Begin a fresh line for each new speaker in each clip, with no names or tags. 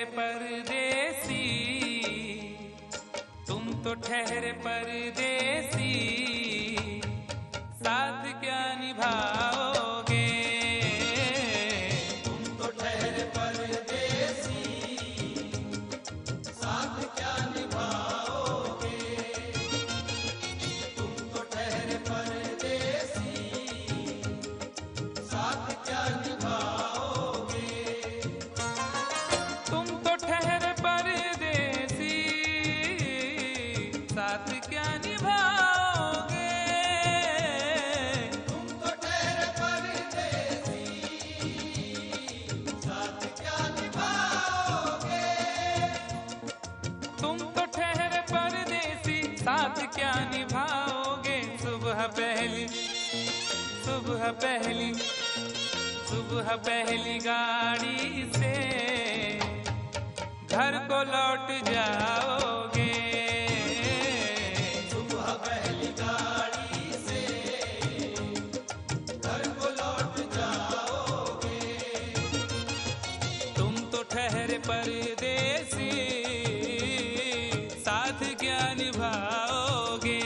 ठहरे परदेसी, तुम तो ठहरे परदेसी, साथ क्या निभाओगे?
तुम तो ठहरे परदेसी, साथ क्या निभाओगे? तुम तो ठहरे परदेसी, साथ क्या निभाओगे?
तुम तो ठहरे परदेसी, साथ क्या निभाओगे?
तुम तो ठहरे परदेसी, साथ क्या निभाओगे?
तुम तो ठहरे परदेसी, साथ क्या निभाओगे? सुबह पहली, सुबह पहली, सुबह पहली गाड़ी से घर को लौट जाओगे।
सुबह पहली गाड़ी से घर को लौट जाओगे।
तुम तो ठहरे परदेसी, साथ क्या निभाओगे?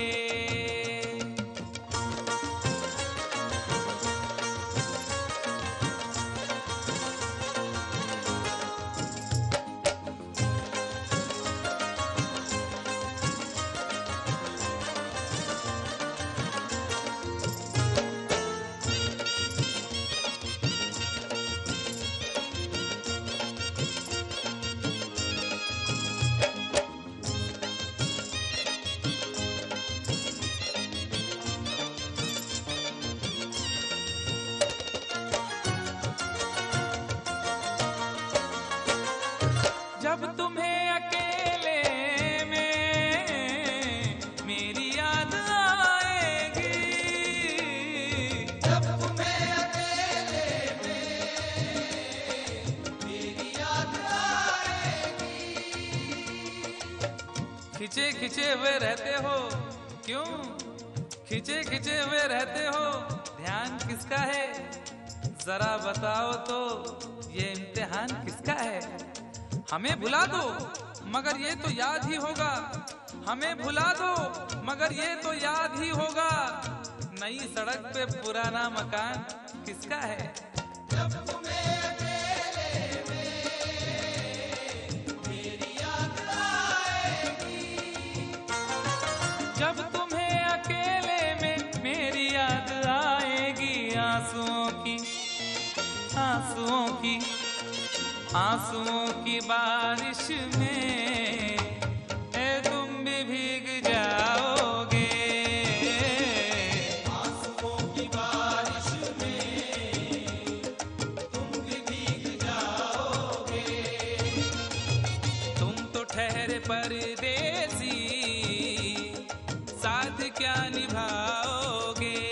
जब तुम्हें अकेले में मेरी याद आएगी,
जब तुम्हें अकेले में मेरी याद आएगी।
खिंचे खिंचे हुए रहते हो क्यों? खिंचे खिंचे हुए रहते हो, ध्यान किसका है? जरा बताओ तो ये इम्तिहान किसका है? हमें भुला दो मगर ये तो याद ही होगा, हमें भुला दो मगर ये तो याद ही होगा। नई सड़क पे पुराना मकान किसका है?
जब तुम्हें अकेले में मेरी याद आएगी।
जब तुम्हें अकेले में मेरी याद आएगी, आंसुओं की, आंसुओं की, आंसुओं की बारिश में तुम भी भीग जाओगे।
आंसुओं की बारिश में तुम भी भीग जाओगे।
तुम तो ठहरे परदेसी, साथ क्या निभाओगे?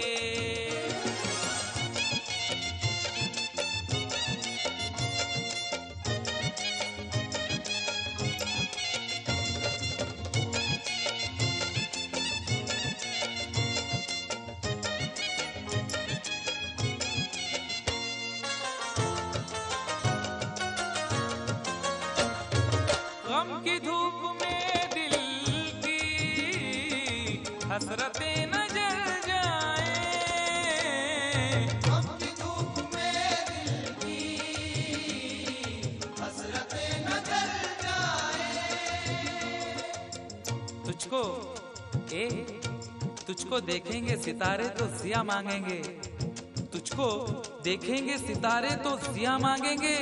गम की धूप में दिल की हसरतें न जल जाएं।
गम की धूप में दिल की हसरतें न जल जाएं।
तुझको तुझको देखेंगे सितारे तो जिया मांगेंगे, तुझको देखेंगे सितारे तो जिया मांगेंगे,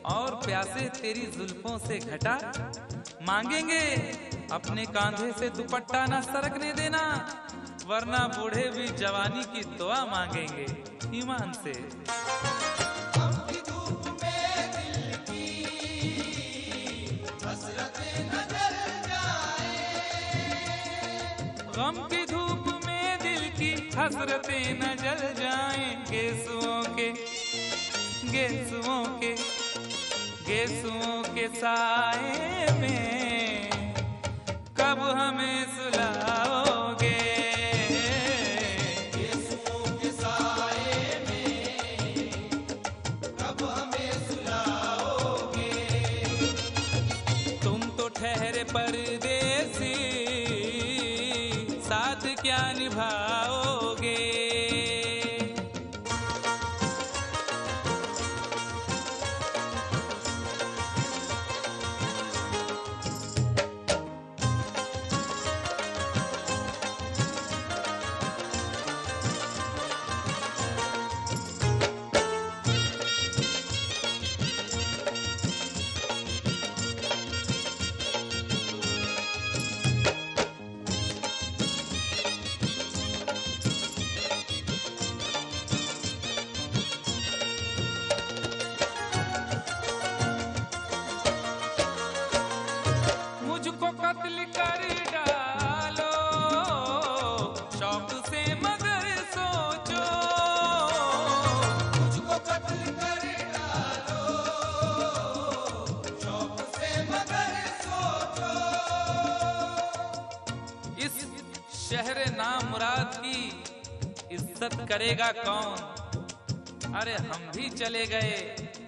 और प्यासे तेरी जुल्फों से घटा मांगेंगे। अपने कांधे से दुपट्टा न सरकने देना, वरना बूढ़े भी जवानी की दुआ मांगेंगे ईमान से।
गम की धूप में दिल की हसरतें न जल जाएं।
गम की धूप में दिल की हसरतें न जल जाएं। गेसुओं के, गेसुओं के, गेसुओं के साए में कब हमें सुलाओगे?
गेसुओं के साए में कब हमें सुलाओगे?
नाम मुराद की इज्जत करेगा कौन? अरे हम भी चले गए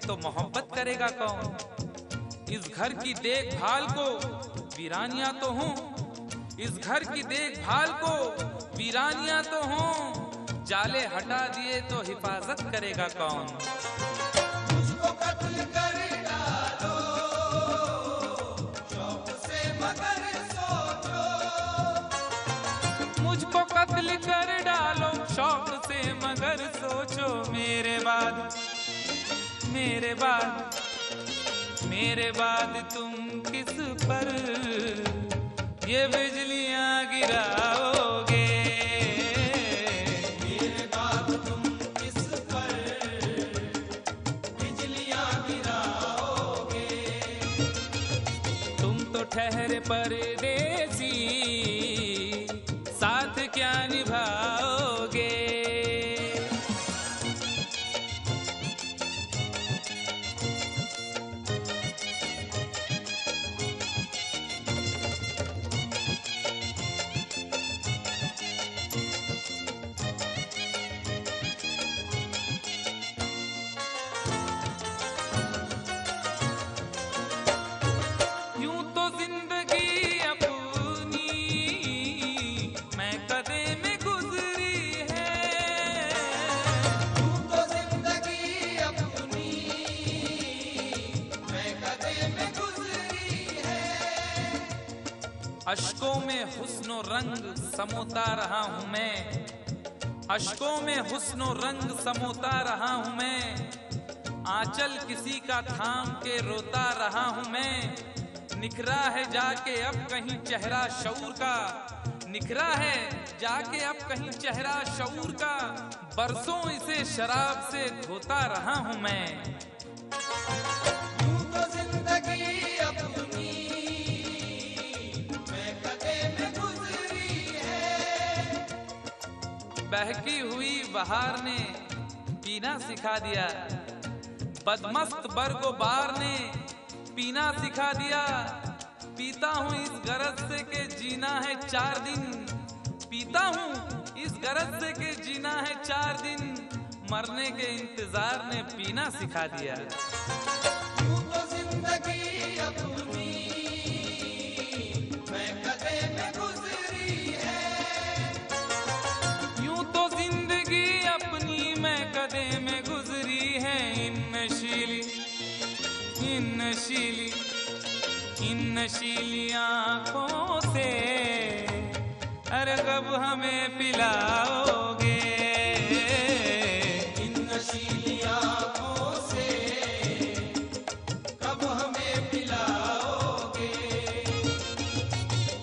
तो मोहब्बत करेगा कौन? इस घर की देखभाल को वीरानियां तो हूँ, इस घर की देखभाल को वीरानियां तो हूँ, जाले हटा दिए तो हिफाजत करेगा कौन?
मुझको कत्ल कर डालो शौक से मगर सोचो,
मुझको कत्ल कर डालो शौक से मगर सोचो, मेरे बाद मेरे बाद मेरे बाद तुम किस पर ये बिजलियां गिराओगे?
मेरे बाद तुम किस पर बिजलियां गिराओगे?
तुम तो ठहरे परदेसी, साथ क्या निभाओगे? अश्कों में हुस्नो रंग समोता रहा हूँ मैं, अश्कों में हुस्नो रंग समोता रहा हूँ मैं, आंचल किसी का थाम के रोता रहा हूँ मैं। निखरा है जाके अब कहीं चेहरा शऊर का, निखरा है जाके अब कहीं चेहरा शऊर का, बरसों इसे शराब से धोता रहा हूँ मैं।
यूं तो जिंदगी अपनी मैं कदे में गुजरी है,
बहकी हुई बहार ने पीना सिखा दिया, बदमस्त बरगोबार ने पीना सिखा दिया। पीता हूँ इस गरज से के जीना है 4 दिन, पीता हूँ इस गरज से के जीना है 4 दिन, मरने के इंतजार ने पीना सिखा दिया।
यूं तो जिंदगी अपनी मैं कदे में गुजरी है,
यूं तो जिंदगी अपनी मैं कदे में गुजरी है। इन नशीली आंखों से अरे कब हमें पिलाओगे?
इन नशीली आंखों से कब हमें पिलाओगे?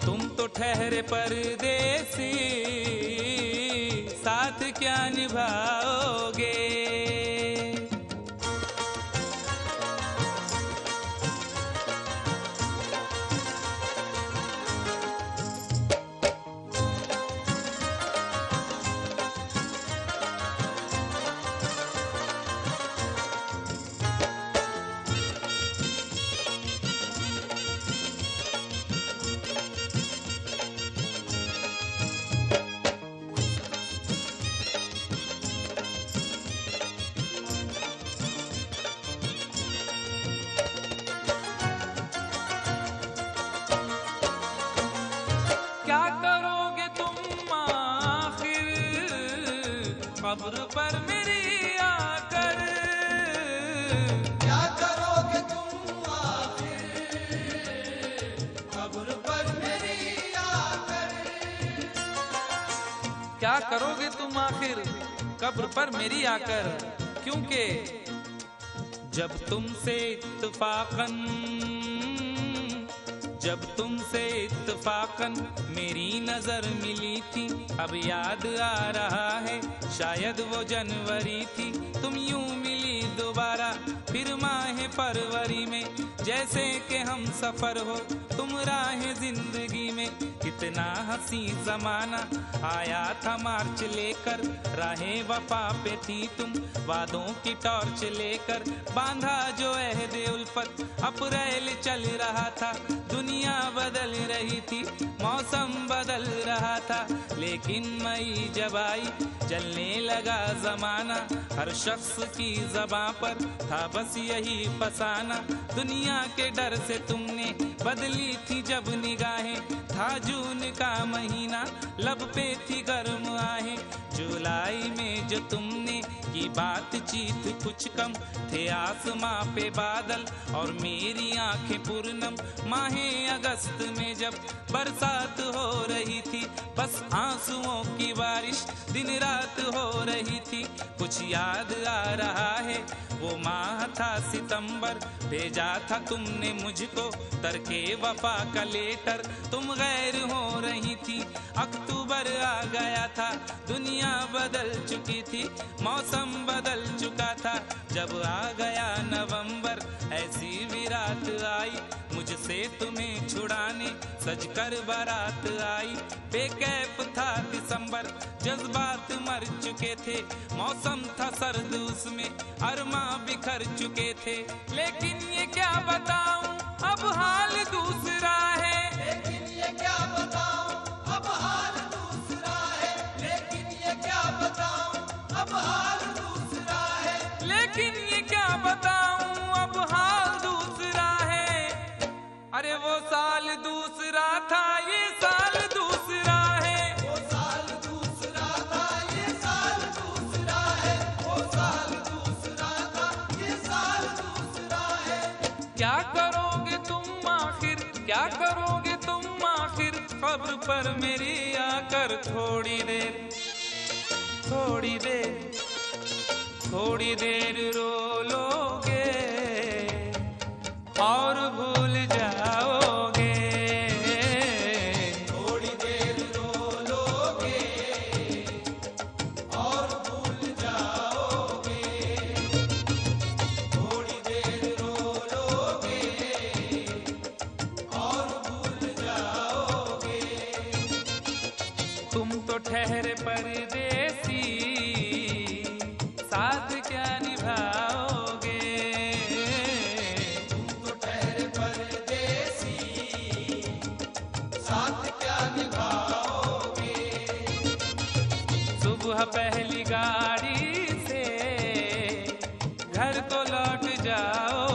तुम तो ठहरे परदेसी, साथ क्या निभाओगे? क्या करोगे तुम आखिर कब्र पर मेरी आकर?
क्या करोगे तुम आखिर कब्र पर मेरी आकर?
क्या करोगे तुम आखिर कब्र पर मेरी आकर? क्योंकि जब तुमसे इत्तफाकन मेरी नजर मिली थी, अब याद आ रहा है शायद वो जनवरी थी। तुम यूं मिली दोबारा फिर माह फरवरी में, जैसे कि हम सफर हो तुम राह जिंदगी में। कितना हंसी जमाना आया था मार्च लेकर, राहे वफा पे थी तुम वादों की टॉर्च लेकर। बांधा जो अहदे उल्फत अप्रैल चल रहा था, दुनिया बदल रही थी, मौसम बदल रहा था, लेकिन मई जब आई जलने लगा जमाना, हर शख्स की ज़बां पर था बस यही फसाना। दुनिया के डर से तुमने बदली थी जब निगाहें, था जून का महीना लब पे थी गर्म आहें। जुलाई में जो तुमने की बातचीत कुछ कम, थे आसमां पे बादल और मेरी आंखें पूर्णम। माहे अगस्त में जब बरसात हो रही थी, बस आंसुओं की बारिश दिन रात हो रही थी। कुछ याद आ रहा है वो माह था सितंबर, भेजा था तुमने मुझको तरके वफा का लेटर। तुम गैर हो रही थी, अक्टूबर आ गया था, दुनिया बदल चुकी थी, मौसम बदल चुका था। जब आ गया नवंबर ऐसी भी रात आई, मुझसे तुम्हें छुड़ाने सजकर बारात आई। बेकैफ था दिसंबर, जज्बात मर चुके थे, मौसम था सर्द उसमें अरमा बिखर चुके थे। लेकिन ये क्या बताऊं अब हाल दूसरा है,
लेकिन ये क्या बताऊं अब हाल दूसरा है, लेकिन ये क्या बताऊं अब हाल दूसरा है,
लेकिन ये क्या बताऊं अब हाल दूसरा है। अरे वो साल दूसरा था, ये साल दूसरा है,
वो साल दूसरा था, ये साल दूसरा है, वो साल दूसरा था, ये साल दूसरा है।
क्या करोगे तुम आखिर, क्या करोगे तुम आखिर, खबर पर मेरी आकर थोड़ी देर, थोड़ी देर, थोड़ी देर रो लोगे और भूल जाओगे।
थोड़ी देर रो लोगे और भूल जाओगे, थोड़ी देर रो लोगे और भूल जाओगे।
तुम तो ठहरे परदेसी, साथ क्या निभाओगे।
तुम तो ठहरे परदेसी, साथ क्या निभाओगे।
सुबह पहली गाड़ी से घर को लौट जाओ